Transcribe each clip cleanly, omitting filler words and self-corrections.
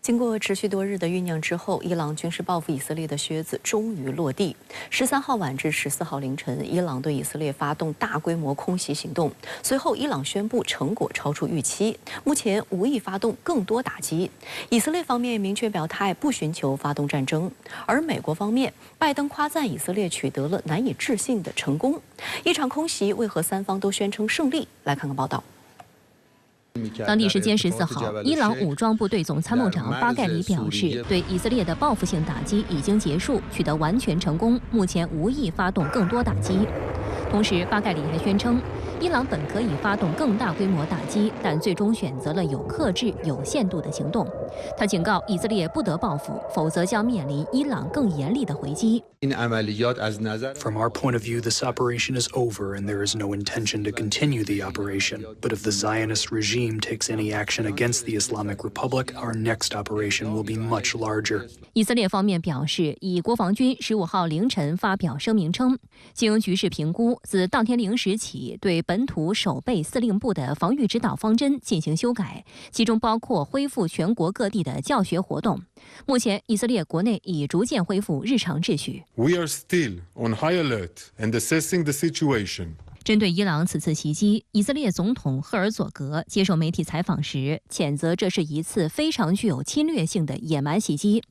经过持续多日的酝酿之后，伊朗军事报复以色列的靴子终于落地。13号晚至14号凌晨，伊朗对以色列发动大规模空袭行动。随后，伊朗宣布成果超出预期，目前无意发动更多打击。以色列方面明确表态不寻求发动战争，而美国方面，拜登夸赞以色列取得了难以置信的成功。一场空袭为何三方都宣称胜利？来看看报道。 当地时间14号，伊朗武装部队总参谋长巴盖里表示，对以色列的报复性打击已经结束，取得完全成功，目前无意发动更多打击。同时，巴盖里还宣称，伊朗本可以发动更大规模打击，但最终选择了有克制、有限度的行动。他警告以色列不得报复，否则将面临伊朗更严厉的回击。 From our point of view, this operation is over and there is no intention to continue the operation. But if the Zionist regime takes any action against the Islamic Republic, our next operation will be much larger. 以色列方面表示，以国防军15号凌晨发表声明称，经局势评估，自当天0时起对本土守备司令部的防御指导方针进行修改，其中包括恢复全国各地的教学活动。目前，以色列国内已逐渐恢复日常秩序。 We are still on high alert and assessing the situation. 针对伊朗此次袭击，以色列总统赫尔佐格接受媒体采访时，谴责这是一次非常具有侵略性的野蛮袭击。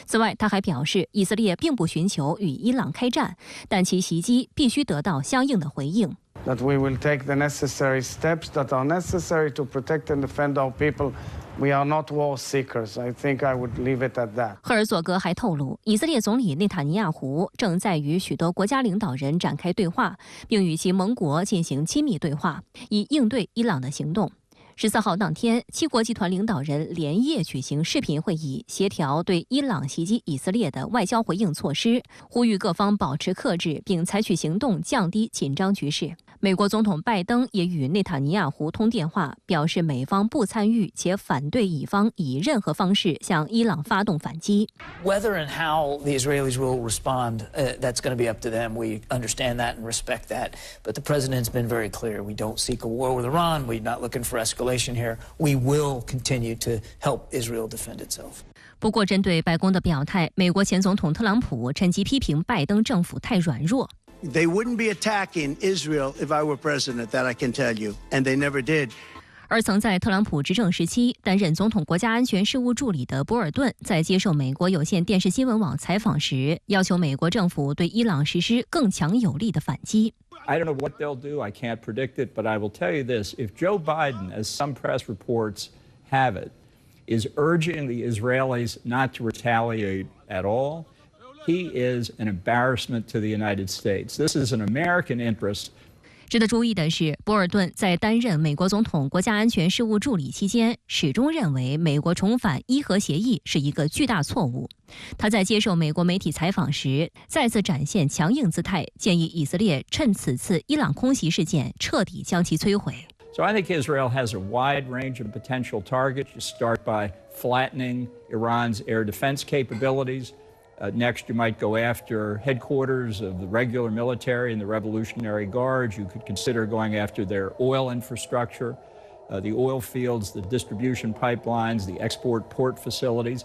此外，他还表示，以色列并不寻求与伊朗开战，但其袭击必须得到相应的回应。 That we will take the necessary steps that are necessary to protect and defend our people. We are not war seekers. I think I would leave it at that. 赫尔佐格还透露，以色列总理内塔尼亚胡正在与许多国家领导人展开对话，并与其盟国进行亲密对话，以应对伊朗的行动。14号当天，7国集团领导人连夜举行视频会议，协调对伊朗袭击以色列的外交回应措施，呼吁各方保持克制，并采取行动降低紧张局势。 美国总统拜登也与内塔尼亚胡通电话，表示美方不参与且反对以方以任何方式向伊朗发动反击。Whether and how the Israelis will respond, that's going to be up to them. We understand that and respect that. But the president's been very clear. We don't seek a war with Iran. We're not looking for escalation here. We will continue to help Israel defend itself. 不过，针对白宫的表态，美国前总统特朗普趁机批评拜登政府太软弱。 They wouldn't be attacking Israel if I were president, that I can tell you, and they never did. 而曾在特朗普执政时期担任总统国家安全事务助理的博尔顿，在接受美国有线电视新闻网采访时，要求美国政府对伊朗实施更强有力的反击。 I don't know what they'll do. I can't predict it, but I will tell you this: if Joe Biden, as some press reports have it, is urging the Israelis not to retaliate at all, he is an embarrassment to the United States. This is an American interest. 值得注意的是，博尔顿在担任美国总统国家安全事务助理期间，始终认为美国重返伊核协议是一个巨大错误。他在接受美国媒体采访时，再次展现强硬姿态，建议以色列趁此次伊朗空袭事件彻底将其摧毁。 So I think Israel has a wide range of potential targets. You start by flattening Iran's air defense capabilities. Next, you might go after headquarters of the regular military and the Revolutionary Guard. You could consider going after their oil infrastructure, the oil fields, the distribution pipelines, the export port facilities.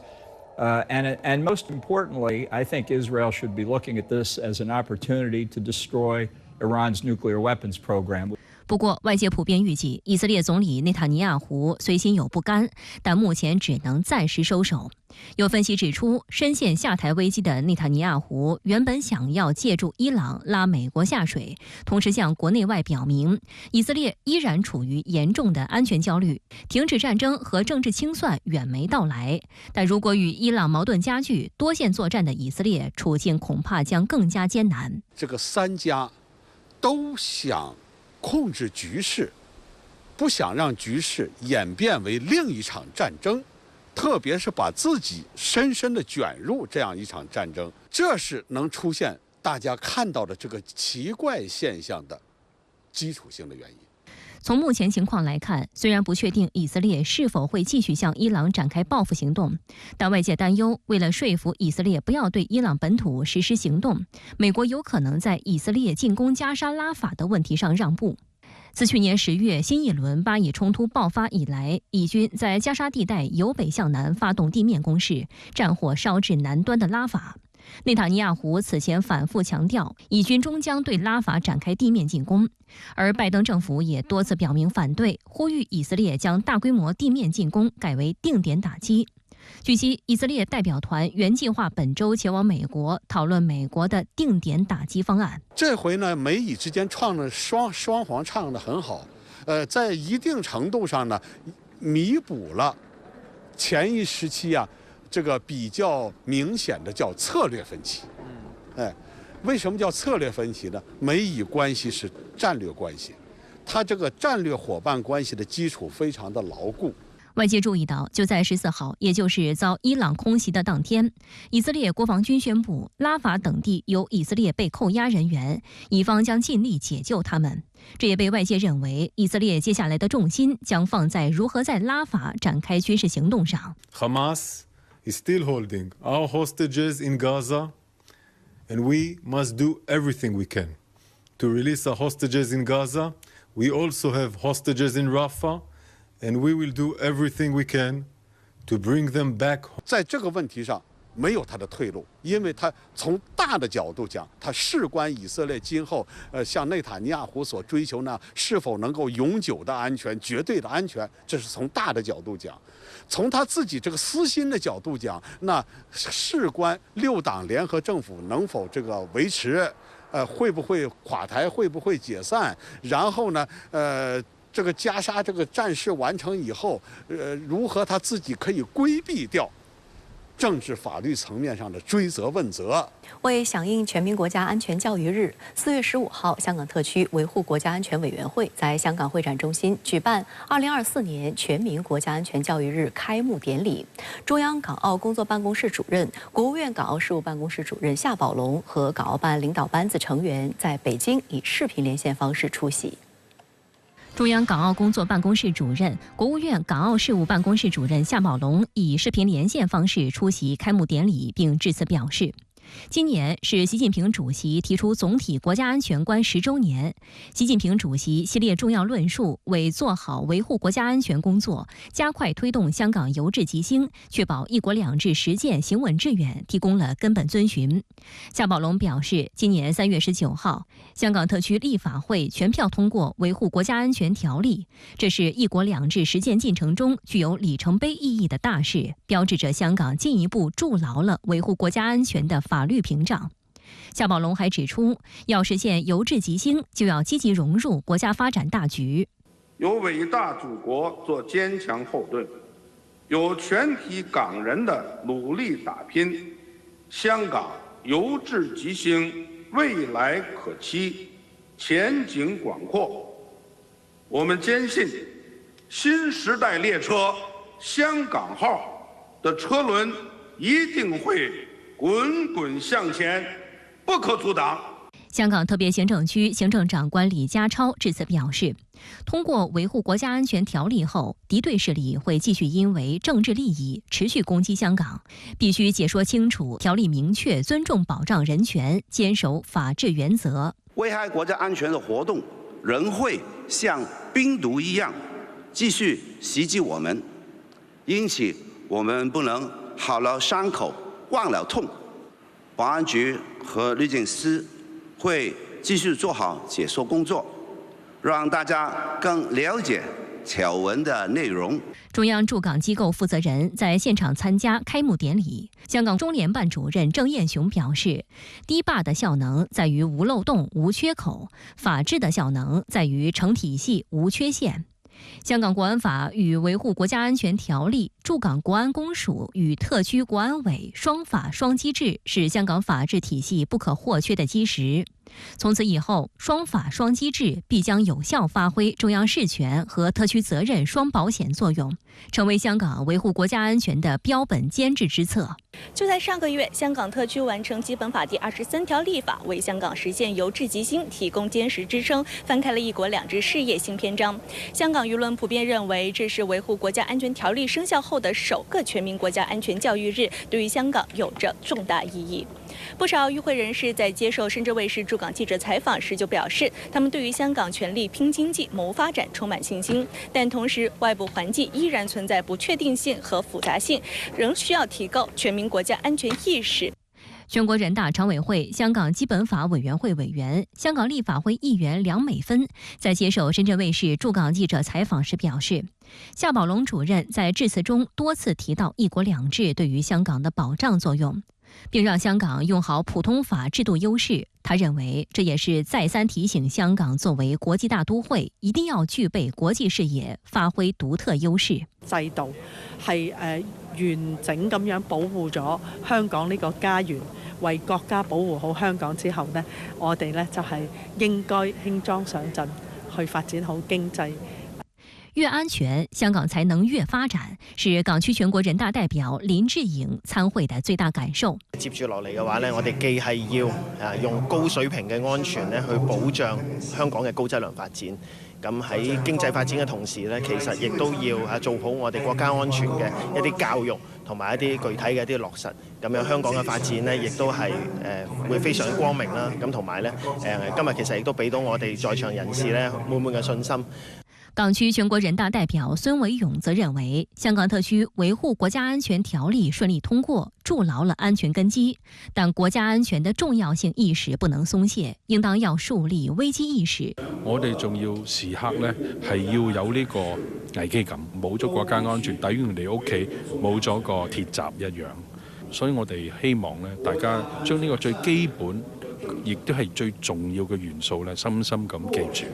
And most importantly, I think Israel should be looking at this as an opportunity to destroy Iran's nuclear weapons program. 不过，外界普遍预计，以色列总理内塔尼亚胡虽心有不甘，但目前只能暂时收手。有分析指出，深陷下台危机的内塔尼亚胡原本想要借助伊朗拉美国下水，同时向国内外表明，以色列依然处于严重的安全焦虑，停止战争和政治清算远没到来。但如果与伊朗矛盾加剧，多线作战的以色列处境恐怕将更加艰难。这个三家都想控制局势，不想让局势演变为另一场战争，特别是把自己深深地卷入这样一场战争，这是能出现大家看到的这个奇怪现象的基础性的原因。从目前情况来看，虽然不确定以色列是否会继续向伊朗展开报复行动，但外界担忧，为了说服以色列不要对伊朗本土实施行动，美国有可能在以色列进攻加沙拉法的问题上让步。自去年10月新一轮巴以冲突爆发以来，以军在加沙地带由北向南发动地面攻势，战火烧至南端的拉法。内塔尼亚胡此前反复强调，以军终将对拉法展开地面进攻，而拜登政府也多次表明反对，呼吁以色列将大规模地面进攻改为定点打击。据悉，以色列代表团原计划本周前往美国讨论美国的定点打击方案。这回呢，美以之间唱的双簧唱得很好，在一定程度上呢，弥补了前一时期这个比较明显的叫策略分歧。为什么叫策略分歧呢？美以关系是战略关系，它这个战略伙伴关系的基础非常的牢固。外界注意到，就在14号，也就是遭伊朗空袭的当天，以色列国防军宣布，拉法等地有以色列被扣押人员，以方将尽力解救他们。这也被外界认为，以色列接下来的重心将放在如何在拉法展开军事行动上。Hamas is still holding our hostages in Gaza, and we must do everything we can to release our hostages in Gaza. We also have hostages in Rafah.And we will do everything we can to bring them back. 在这个问题上，没有他的退路，因为他从大的角度讲，他事关以色列今后，像内塔尼亚胡所追求呢，是否能够永久的安全、绝对的安全，这是从大的角度讲。从他自己这个私心的角度讲，那事关6党联合政府能否这个维持，会不会垮台，会不会解散，然后呢，这个加沙这个战事完成以后，如何他自己可以规避掉政治法律层面上的追责问责。为响应全民国家安全教育日，4月15号，香港特区维护国家安全委员会在香港会展中心举办2024年全民国家安全教育日开幕典礼。中央港澳工作办公室主任、国务院港澳事务办公室主任夏宝龙和港澳办领导班子成员在北京以视频连线方式出席。中央港澳工作办公室主任、国务院港澳事务办公室主任夏宝龙以视频连线方式出席开幕典礼，并致辞表示，今年是习近平主席提出总体国家安全观10周年。习近平主席系列重要论述为做好维护国家安全工作、加快推动香港由治及兴、确保一国两制实践行稳致远提供了根本遵循。夏宝龙表示，今年3月19号，香港特区立法会全票通过《维护国家安全条例》，这是一国两制实践进程中具有里程碑意义的大事，标志着香港进一步筑牢了维护国家安全的法律屏障。夏宝龙还指出，要实现由治及兴，就要积极融入国家发展大局。有伟大祖国做坚强后盾，有全体港人的努力打拼，香港由治及兴，未来可期，前景广阔。我们坚信，新时代列车香港号的车轮一定会滚滚向前，不可阻挡。香港特别行政区行政长官李家超致辞表示，通过维护国家安全条例后，敌对势力会继续因为政治利益持续攻击香港，必须解说清楚，条例明确尊重保障人权，坚守法治原则。危害国家安全的活动仍会像病毒一样继续袭击我们，因此我们不能好了伤口忘了痛。保安局和律政司会继续做好解说工作，让大家更了解条文的内容。中央驻港机构负责人在现场参加开幕典礼。香港中联办主任郑燕雄表示，堤坝的效能在于无漏洞、无缺口；法治的效能在于成体系、无缺陷。香港国安法与维护国家安全条例、驻港国安公署与特区国安委双法双机制是香港法治体系不可或缺的基石。从此以后，双法双机制必将有效发挥中央事权和特区责任双保险作用，成为香港维护国家安全的标本兼治之策。就在上个月，香港特区完成基本法第23条立法，为香港实现由治及兴提供坚实支撑，翻开了一国两制事业新篇章。香港舆论普遍认为，这是维护国家安全条例生效后的首个全民国家安全教育日，对于香港有着重大意义。不少与會人士在接受深圳衛視駐港記者採訪時就表示，他們對於香港全力拼經濟、謀發展充滿信心，但同時外部環境依然存在不確定性和複雜性，仍需要提高全民國家安全意識。全國人大常委會香港基本法委員會委員、香港立法會議員梁美芬在接受深圳衛視駐港記者採訪時表示，夏寶龍主任在致辭中多次提到一國兩制對於香港的保障作用，並讓香港用好普通法制度優勢。他認為這也是再三提醒香港作為國際大都會，一定要具備國際視野，發揮獨特優勢。制度係完整咁樣保護咗香港呢個家園，為國家保護好香港之後呢，我哋呢就係應該輕裝上陣，去發展好經濟。越安全，香港才能越發展，是港區全國人大代表林志穎參會的最大感受。接住落嚟嘅話呢，我哋既係要用高水平嘅安全呢去保障香港嘅高質量發展。咁喺經濟發展嘅同時呢，其實亦都要做好我哋國家安全嘅一啲教育同埋一啲具體嘅一啲落實。咁樣香港嘅發展呢，亦都係會非常光明啦。咁同埋呢，今日其實亦都俾到我哋在場人士呢滿滿嘅信心。港區全國人大代表孫偉勇則認為，香港特區維護國家安全條例順利通過，築牢了安全根基，但國家安全的重要性意識不能鬆懈，應當要樹立危機意識。我哋仲要時刻呢係要有呢個危機感，冇咗國家安全，等於人哋屋企冇咗個鐵閘一樣。所以我哋希望呢，大家將呢個最基本，亦都係最重要嘅元素呢，深深咁記住。